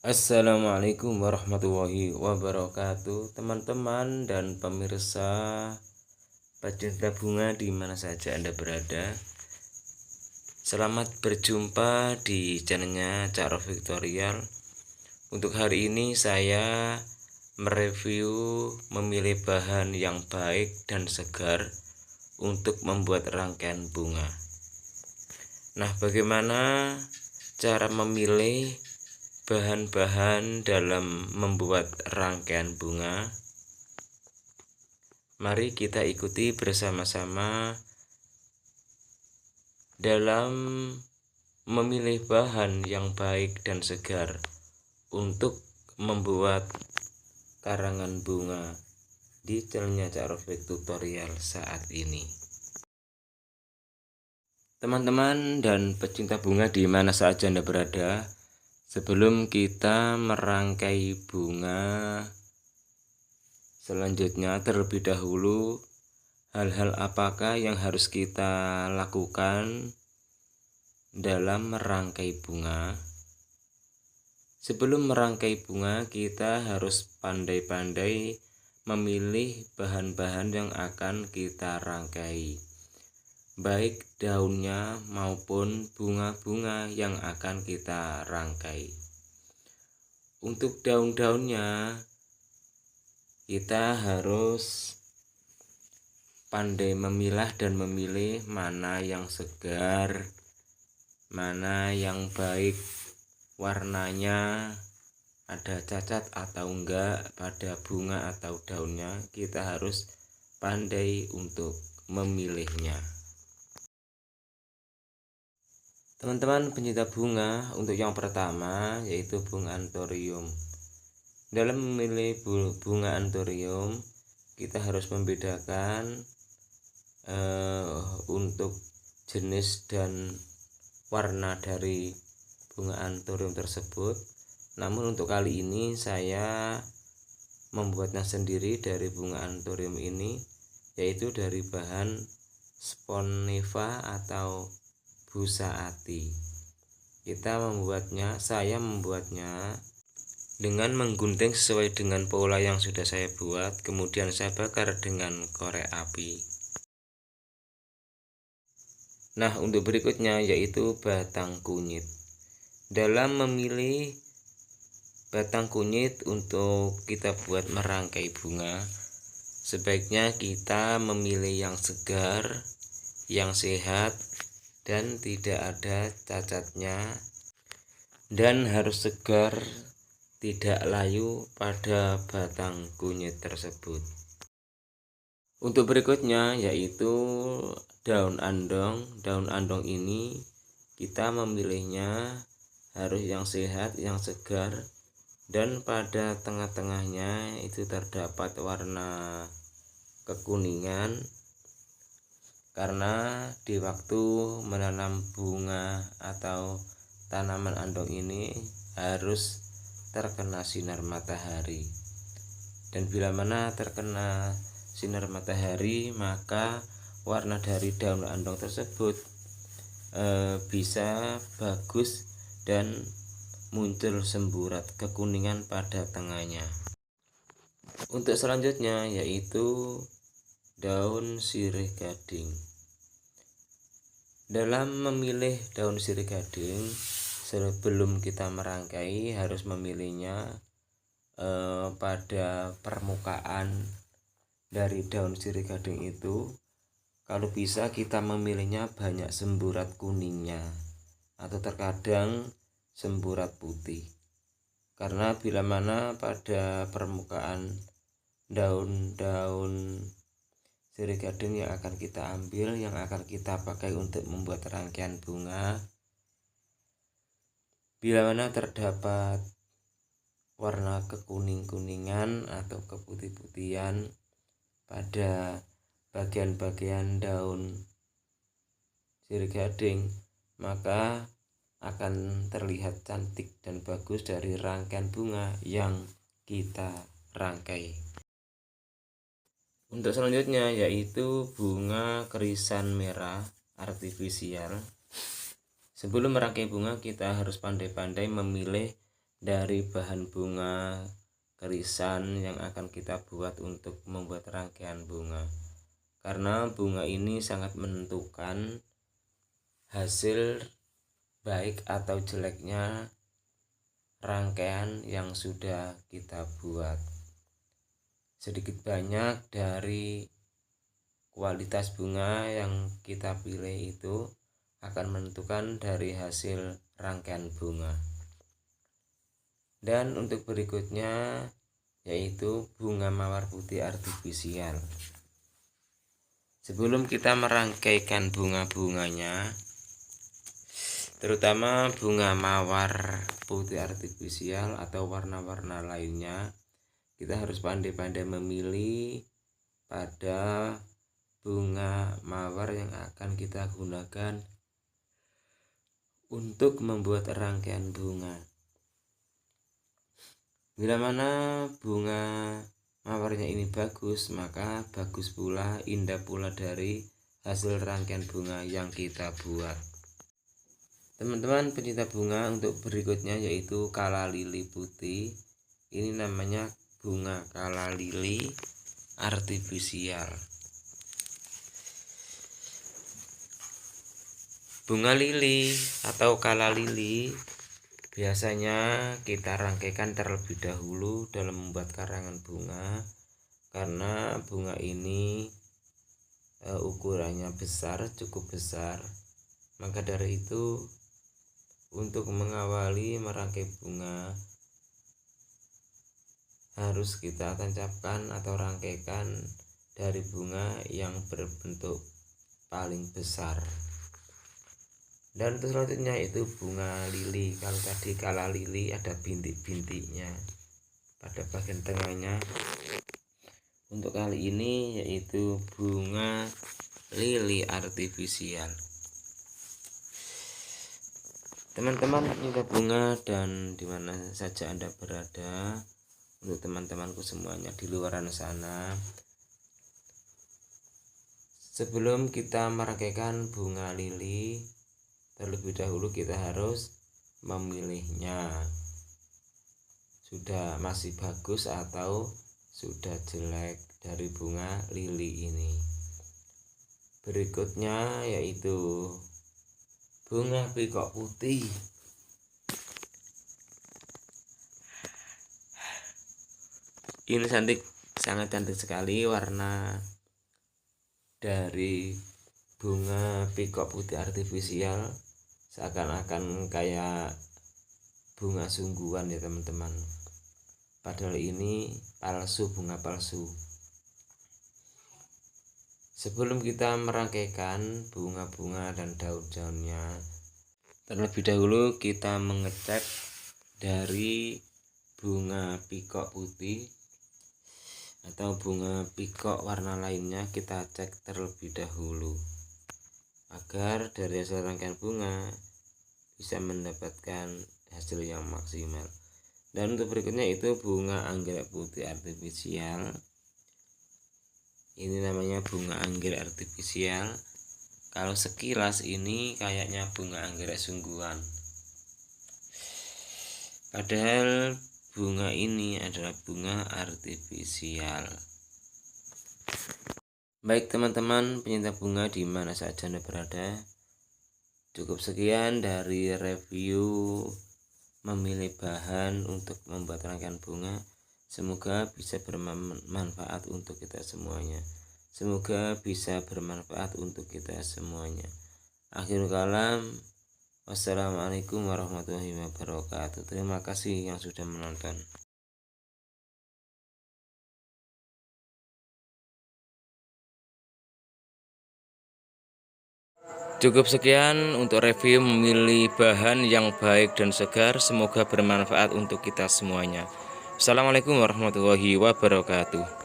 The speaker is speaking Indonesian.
Assalamualaikum warahmatullahi wabarakatuh, teman-teman dan pemirsa pecinta bunga di mana saja Anda berada. Selamat berjumpa di channelnya Cak Rof Victorial. Untuk hari ini saya mereview memilih bahan yang baik dan segar untuk membuat rangkaian bunga. Nah, bagaimana cara memilih bahan-bahan dalam membuat rangkaian bunga? Mari kita ikuti bersama-sama dalam memilih bahan yang baik dan segar untuk membuat karangan bunga di channelnya Cak Rof Tutorial saat ini. Teman-teman dan pecinta bunga di mana saja Anda berada, sebelum kita merangkai bunga selanjutnya, terlebih dahulu hal-hal apakah yang harus kita lakukan dalam merangkai bunga? Sebelum merangkai bunga, kita harus pandai-pandai memilih bahan-bahan yang akan kita rangkai, baik daunnya maupun bunga-bunga yang akan kita rangkai. Untuk daun-daunnya, kita harus pandai memilah dan memilih mana yang segar, mana yang baik warnanya, ada cacat atau enggak pada bunga atau daunnya. Kita harus pandai untuk memilihnya. Teman-teman pencinta bunga, untuk yang pertama yaitu bunga anthurium. Dalam memilih bunga anthurium, kita harus membedakan untuk jenis dan warna dari bunga anthurium tersebut. Namun untuk kali ini saya membuatnya sendiri dari bunga anthurium ini, yaitu dari bahan Sponiva atau busa ati. Saya membuatnya dengan menggunting sesuai dengan pola yang sudah saya buat, kemudian saya bakar dengan korek api. Nah, untuk berikutnya yaitu batang kunyit. Dalam memilih batang kunyit untuk kita buat merangkai bunga, sebaiknya kita memilih yang segar, yang sehat, dan tidak ada cacatnya, dan harus segar, tidak layu pada batang kunyit tersebut. Untuk berikutnya yaitu daun andong. Daun andong ini kita memilihnya harus yang sehat, yang segar, dan pada tengah-tengahnya itu terdapat warna kekuningan, karena di waktu menanam bunga atau tanaman andong ini harus terkena sinar matahari, dan bila mana terkena sinar matahari, maka warna dari daun andong tersebut bisa bagus dan muncul semburat kekuningan pada tengahnya. Untuk selanjutnya yaitu daun sirih gading. Dalam memilih daun sirih gading, sebelum kita merangkai harus memilihnya pada permukaan dari daun sirih gading itu. Kalau bisa kita memilihnya banyak semburat kuningnya atau terkadang semburat putih, karena bila mana pada permukaan daun-daun sirih gading yang akan kita ambil, yang akan kita pakai untuk membuat rangkaian bunga, bila mana terdapat warna kekuning-kuningan atau keputih-putihan pada bagian-bagian daun sirih gading, maka akan terlihat cantik dan bagus dari rangkaian bunga yang kita rangkai. Untuk selanjutnya yaitu bunga krisan merah artifisial. Sebelum merangkai bunga, kita harus pandai-pandai memilih dari bahan bunga kerisan yang akan kita buat untuk membuat rangkaian bunga, karena bunga ini sangat menentukan hasil baik atau jeleknya rangkaian yang sudah kita buat. Sedikit banyak dari kualitas bunga yang kita pilih itu akan menentukan dari hasil rangkaian bunga. Dan untuk berikutnya yaitu bunga mawar putih artifisial. Sebelum kita merangkaikan bunga-bunganya, terutama bunga mawar putih artifisial atau warna-warna lainnya, kita harus pandai-pandai memilih pada bunga mawar yang akan kita gunakan untuk membuat rangkaian bunga. Bila mana bunga mawarnya ini bagus, maka bagus pula, indah pula dari hasil rangkaian bunga yang kita buat. Teman-teman pencinta bunga, untuk berikutnya yaitu kala lili putih. Ini namanya bunga kala lili artifisial. Bunga lili atau kala lili biasanya kita rangkaikan terlebih dahulu dalam membuat karangan bunga, karena bunga ini ukurannya besar, cukup besar. Maka dari itu, untuk mengawali merangkai bunga harus kita tancapkan atau rangkaikan dari bunga yang berbentuk paling besar. Dan selanjutnya itu bunga lili. Kalau tadi kala lili ada bintik-bintiknya pada bagian tengahnya. Untuk kali ini yaitu bunga lili artifisial. Teman-teman pencinta bunga dan dimana saja Anda berada, untuk teman-temanku semuanya di luaran sana, sebelum kita merangkaikan bunga lili, terlebih dahulu kita harus memilihnya, sudah masih bagus atau sudah jelek dari bunga lili ini. Berikutnya yaitu bunga pikok putih. Ini sangat cantik sekali warna dari bunga pikok putih artifisial, seakan-akan kayak bunga sungguhan ya teman-teman, padahal ini palsu, bunga palsu. Sebelum kita merangkaikan bunga-bunga dan daun-daunnya, terlebih dahulu kita mengecek dari bunga pikok putih atau bunga pikok warna lainnya, kita cek terlebih dahulu agar dari hasil rangkaian bunga bisa mendapatkan hasil yang maksimal. Dan untuk berikutnya itu bunga anggrek putih artifisial. Ini namanya bunga anggrek artifisial. Kalau sekilas ini kayaknya bunga anggrek sungguhan, padahal bunga ini adalah bunga artifisial. Baik teman-teman pencinta bunga di mana saja Anda berada, cukup sekian dari review memilih bahan untuk membuat rangkaian bunga. Semoga bisa bermanfaat untuk kita semuanya. Semoga bisa bermanfaat untuk kita semuanya. Akhirul kalam, wassalamualaikum warahmatullahi wabarakatuh. Terima kasih yang sudah menonton. Cukup sekian untuk review memilih bahan yang baik dan segar. Semoga bermanfaat untuk kita semuanya. Assalamualaikum warahmatullahi wabarakatuh.